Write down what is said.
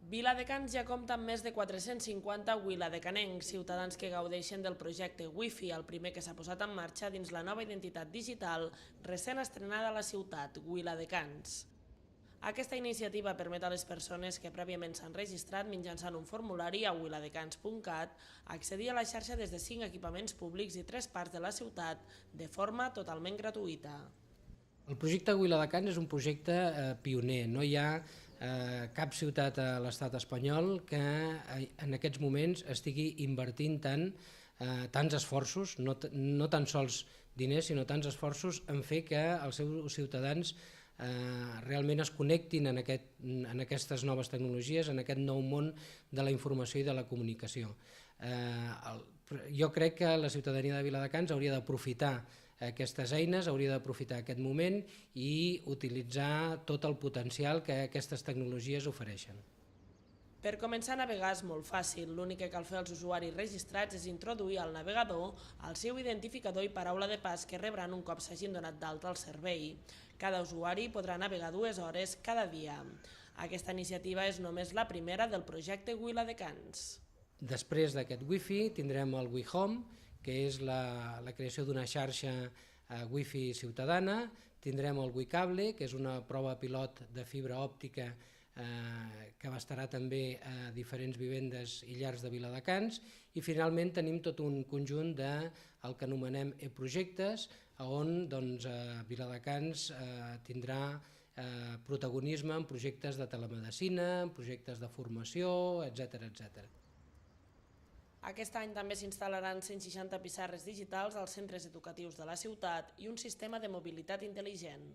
Viladecans ja compta amb més de 450 viladecanencs, ciutadans que gaudeixen del projecte Wi-Fi, el primer que s'ha posat en marxa dins la nova identitat digital recent estrenada a la ciutat, Viladecans. Aquesta iniciativa permet a les persones que prèviament s'han registrat mitjançant un formulari a viladecans.cat accedir a la xarxa des de 5 equipaments públics i 3 parts de la ciutat de forma totalment gratuïta. El projecte Viladecans és un projecte pioner. No hi ha cap ciutat a l'estat espanyol que en aquests moments estigui invertint tants esforços, no tan sols diners, sinó tants esforços en fer que els seus ciutadans realment es connectin en aquestes noves tecnologies, en aquest nou món de la informació i de la comunicació. Jo crec que la ciutadania de Viladecans hauria d'aprofitar aquestes eines, hauria d'aprofitar aquest moment i utilitzar tot el potencial que aquestes tecnologies ofereixen. Per començar a navegar és molt fàcil, l'únic que cal fer als usuaris registrats és introduir al navegador el seu identificador i paraula de pas que rebran un cop s'hagin donat d'alta al servei. Cada usuari podrà navegar 2 hores cada dia. Aquesta iniciativa és només la primera del projecte Viladecans. Després d'aquest Wi-Fi tindrem el WiHome, que és la creació d'una xarxa Wi-Fi ciutadana, tindrem el WiCable, que és una prova pilot de fibra òptica que abastarà també a diferents vivendes i llars de Viladecans, i finalment tenim tot un conjunt del que anomenem e-projectes, on Viladecans tindrà protagonisme en projectes de telemedicina, en projectes de formació, etc. Aquest any també s'instal·laran 160 pissarres digitals als centres educatius de la ciutat i un sistema de mobilitat intel·ligent.